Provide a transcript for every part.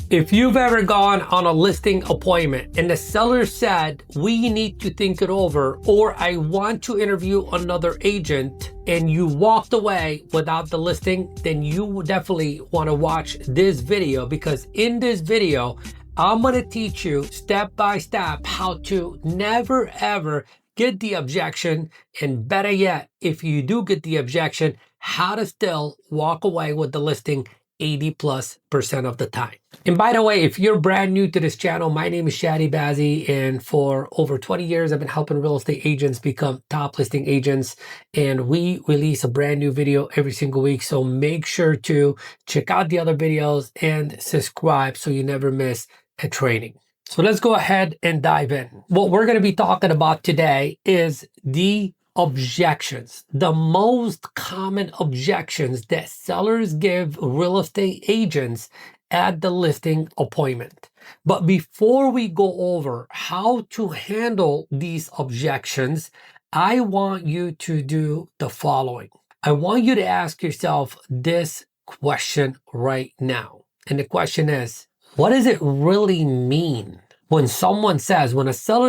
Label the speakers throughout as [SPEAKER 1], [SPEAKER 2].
[SPEAKER 1] If you've ever gone on a listing appointment and the seller said, we need to think it over, or I want to interview another agent, and you walked away without the listing, then you definitely want to watch this video, because in this video, I'm going to teach you step by step how to never ever get the objection, and better yet, if you do get the objection, how to still walk away with the listing 80+% of the time. And by the way, if you're brand new to this channel, my name is Chadi Bazzi, and for over 20 years, I've been helping real estate agents become top listing agents, and we release a brand new video every single week. So make sure to check out the other videos and subscribe so you never miss a training. So let's go ahead and dive in. What we're going to be talking about today is the objections, the most common objections that sellers give real estate agents at the listing appointment. But before we go over how to handle these objections, I want you to do the following. I want you to ask yourself this question right now. And the question is, what does it really mean when a seller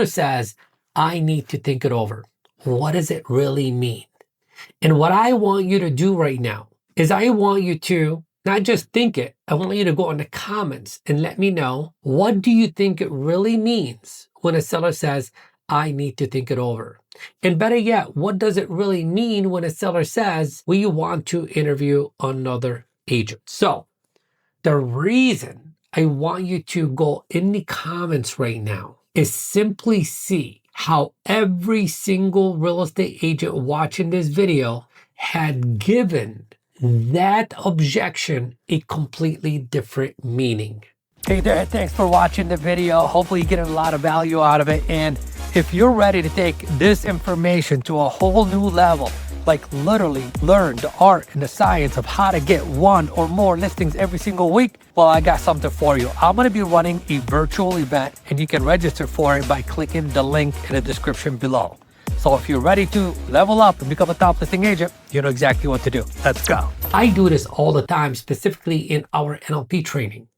[SPEAKER 1] says, I need to think it over? What does it really mean? And what I want you to do right now is I want you to not just think it, I want you to go in the comments and let me know, what do you think it really means when a seller says, I need to think it over? And better yet, what does it really mean when a seller says, we want to interview another agent? So the reason I want you to go in the comments right now is simply see how every single real estate agent watching this video had given that objection a completely different meaning. Hey there, thanks for watching the video. Hopefully you're getting a lot of value out of it. And if you're ready to take this information to a whole new level, like literally learn the art and the science of how to get one or more listings every single week, well, I got something for you. I'm going to be running a virtual event, and you can register for it by clicking the link in the description below. So if you're ready to level up and become a top listing agent, you know exactly what to do. Let's go. I do this all the time, specifically in our NLP training.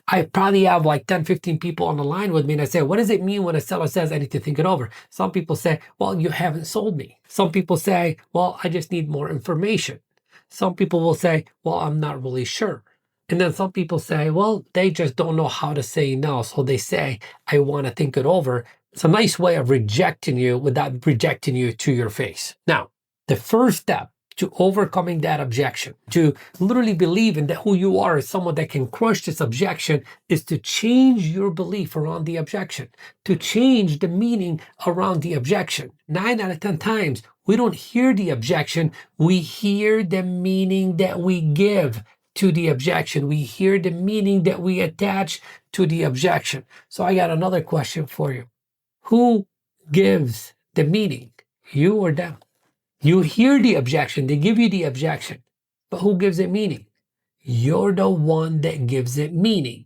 [SPEAKER 1] I probably have like 10, 15 people on the line with me, and I say, what does it mean when a seller says I need to think it over? Some people say, well, you haven't sold me. Some people say, well, I just need more information. Some people will say, well, I'm not really sure. And then some people say, well, they just don't know how to say no. So they say, I want to think it over. It's a nice way of rejecting you without rejecting you to your face. Now, the first step to overcoming that objection, to literally believing that who you are is someone that can crush this objection, is to change your belief around the objection, to change the meaning around the objection. 9 out of 10 times, we don't hear the objection, we hear the meaning that we give to the objection. We hear the meaning that we attach to the objection. So I got another question for you. Who gives the meaning? You or them? You hear the objection, they give you the objection, but who gives it meaning? You're the one that gives it meaning.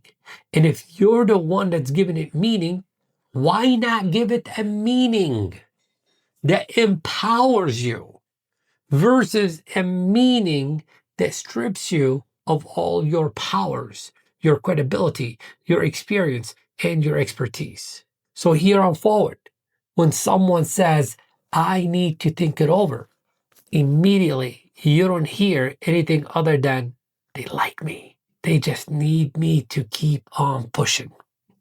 [SPEAKER 1] And if you're the one that's giving it meaning, why not give it a meaning that empowers you versus a meaning that strips you of all your powers, your credibility, your experience, and your expertise? So here on forward, when someone says, I need to think it over, immediately you don't hear anything other than, they like me. They just need me to keep on pushing.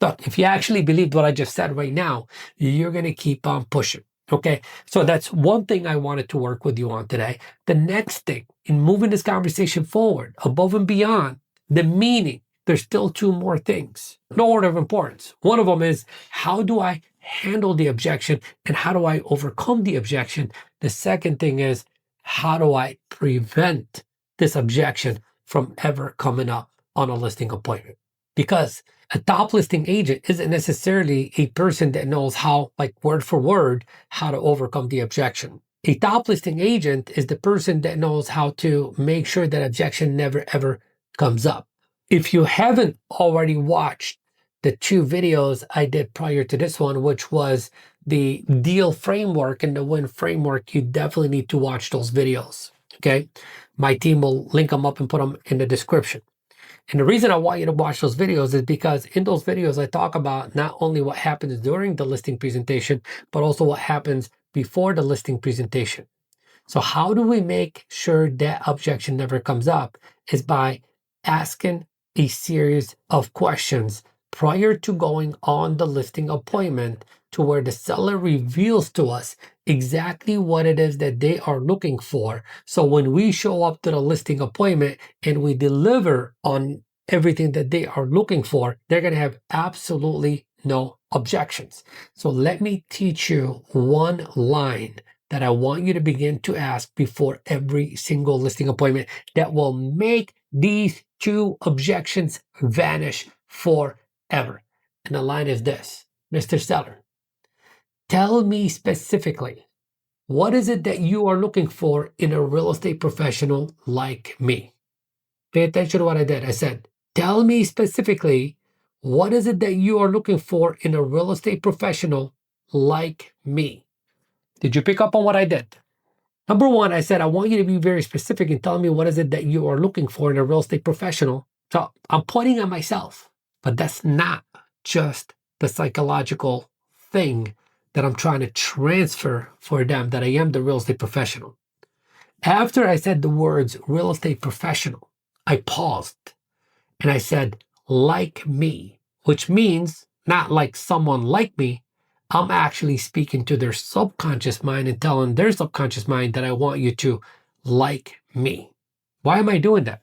[SPEAKER 1] Look, if you actually believe what I just said right now, you're going to keep on pushing. Okay, so that's one thing I wanted to work with you on today. The next thing in moving this conversation forward, above and beyond the meaning, there's still 2 more things. No order of importance. One of them is, how do I handle the objection and how do I overcome the objection? The second thing is, how do I prevent this objection from ever coming up on a listing appointment? Because a top listing agent isn't necessarily a person that knows how, like word for word, how to overcome the objection. A top listing agent is the person that knows how to make sure that objection never ever comes up. If you haven't already watched the 2 videos I did prior to this one, which was the deal framework and the win framework, you definitely need to watch those videos, okay? My team will link them up and put them in the description. And the reason I want you to watch those videos is because in those videos, I talk about not only what happens during the listing presentation, but also what happens before the listing presentation. So how do we make sure that objection never comes up? Is by asking a series of questions prior to going on the listing appointment, to where the seller reveals to us exactly what it is that they are looking for. So when we show up to the listing appointment and we deliver on everything that they are looking for, they're going to have absolutely no objections. So let me teach you one line that I want you to begin to ask before every single listing appointment that will make these two objections vanish forever. And the line is this: Mr. Seller, tell me specifically, what is it that you are looking for in a real estate professional like me? Pay attention to what I did. I said, tell me specifically, what is it that you are looking for in a real estate professional like me? Did you pick up on what I did? Number one, I said, I want you to be very specific and tell me what is it that you are looking for in a real estate professional. So I'm pointing at myself, but that's not just the psychological thing that I'm trying to transfer for them, that I am the real estate professional. After I said the words real estate professional, I paused and I said, like me, which means not like someone like me. I'm actually speaking to their subconscious mind and telling their subconscious mind that I want you to like me. Why am I doing that?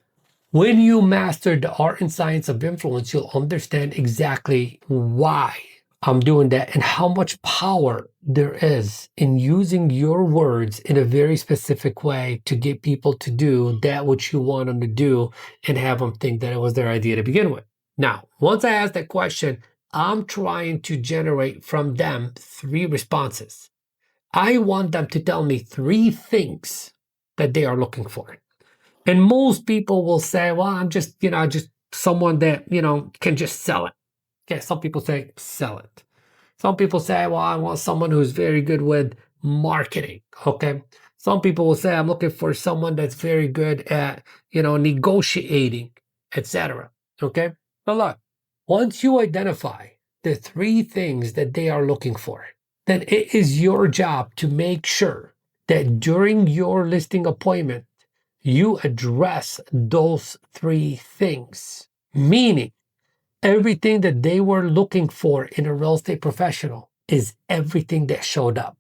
[SPEAKER 1] When you master the art and science of influence, you'll understand exactly why I'm doing that and how much power there is in using your words in a very specific way to get people to do that which you want them to do and have them think that it was their idea to begin with. Now, once I ask that question, I'm trying to generate from them 3 responses. I want them to tell me 3 things that they are looking for. And most people will say, well, I'm just, just someone that, can just sell it. Okay, some people say sell it. Some people say, well, I want someone who's very good with marketing. Okay. Some people will say, I'm looking for someone that's very good at, negotiating, etc. Okay. But look, once you identify the 3 things that they are looking for, then it is your job to make sure that during your listing appointment, you address those 3 things. Meaning, everything that they were looking for in a real estate professional is everything that showed up.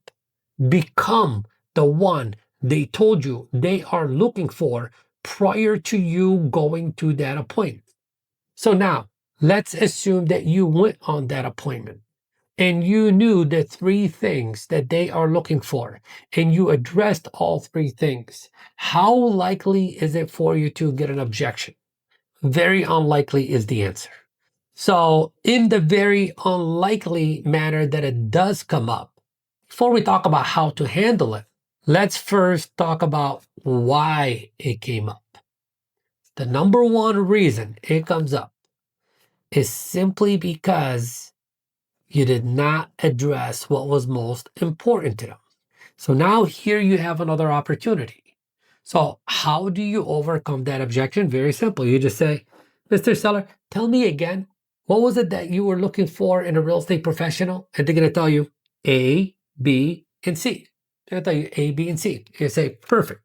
[SPEAKER 1] Become the one they told you they are looking for prior to you going to that appointment. So now, let's assume that you went on that appointment and you knew the 3 things that they are looking for and you addressed all 3 things. How likely is it for you to get an objection? Very unlikely is the answer. So in the very unlikely manner that it does come up, before we talk about how to handle it, let's first talk about why it came up. The number one reason it comes up is simply because you did not address what was most important to them. So now here you have another opportunity. So how do you overcome that objection? Very simple. You just say, Mr. Seller, tell me again, what was it that you were looking for in a real estate professional? And they're going to tell you A, B, and C. They're going to tell you A, B, and C. You say, perfect.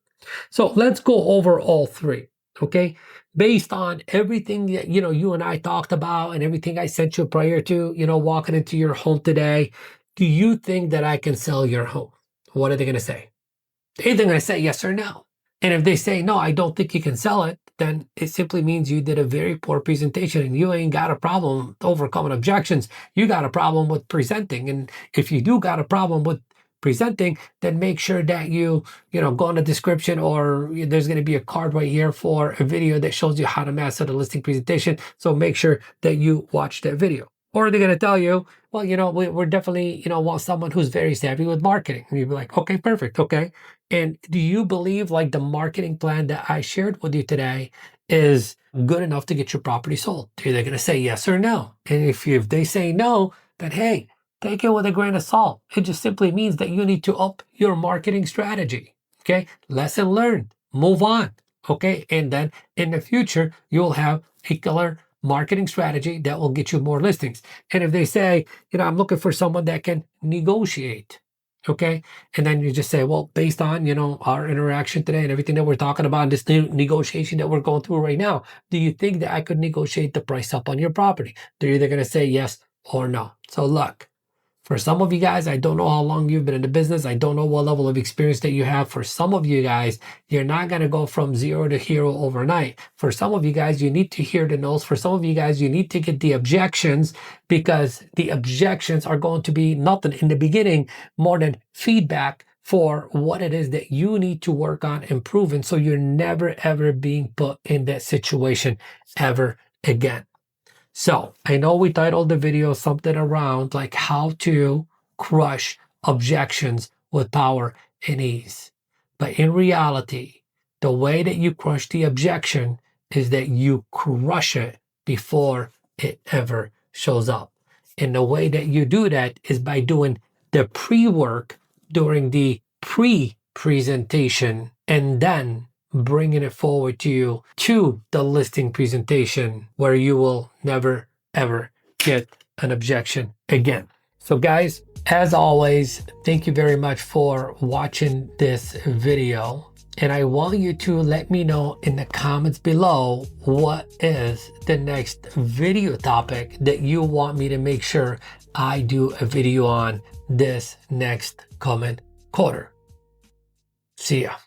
[SPEAKER 1] So let's go over all 3, okay? Based on everything that, you and I talked about and everything I sent you prior to, walking into your home today, do you think that I can sell your home? What are they going to say? They're either going to say yes or no. And if they say, no, I don't think you can sell it, then it simply means you did a very poor presentation and you ain't got a problem overcoming objections. You got a problem with presenting. And if you do got a problem with presenting, then make sure that you go in the description, or there's going to be a card right here for a video that shows you how to master the listing presentation. So make sure that you watch that video. Or they're going to tell you, well, we're definitely, want someone who's very savvy with marketing. And you'd be like, okay, perfect. Okay. And do you believe like the marketing plan that I shared with you today is good enough to get your property sold? They're going to say yes or no. And if they say no, then hey, take it with a grain of salt. It just simply means that you need to up your marketing strategy. Okay. Lesson learned. Move on. Okay, and then in the future, you'll have a killer marketing strategy that will get you more listings. And if they say, I'm looking for someone that can negotiate, okay, and then you just say, well, based on our interaction today and everything that we're talking about, this new negotiation that we're going through right now, do you think that I could negotiate the price up on your property? They're either going to say yes or no. So look, for some of you guys, I don't know how long you've been in the business. I don't know what level of experience that you have. For some of you guys, you're not going to go from zero to hero overnight. For some of you guys, you need to hear the no's. For some of you guys, you need to get the objections, because the objections are going to be nothing in the beginning more than feedback for what it is that you need to work on improving, so you're never ever being put in that situation ever again. So I know we titled the video something around like how to crush objections with power and ease. But in reality, the way that you crush the objection is that you crush it before it ever shows up. And the way that you do that is by doing the pre-work during the pre-presentation, and then bringing it forward to you to the listing presentation, where you will never ever get an objection again. So guys, as always, thank you very much for watching this video. And I want you to let me know in the comments below, what is the next video topic that you want me to make sure I do a video on this next coming quarter. See ya.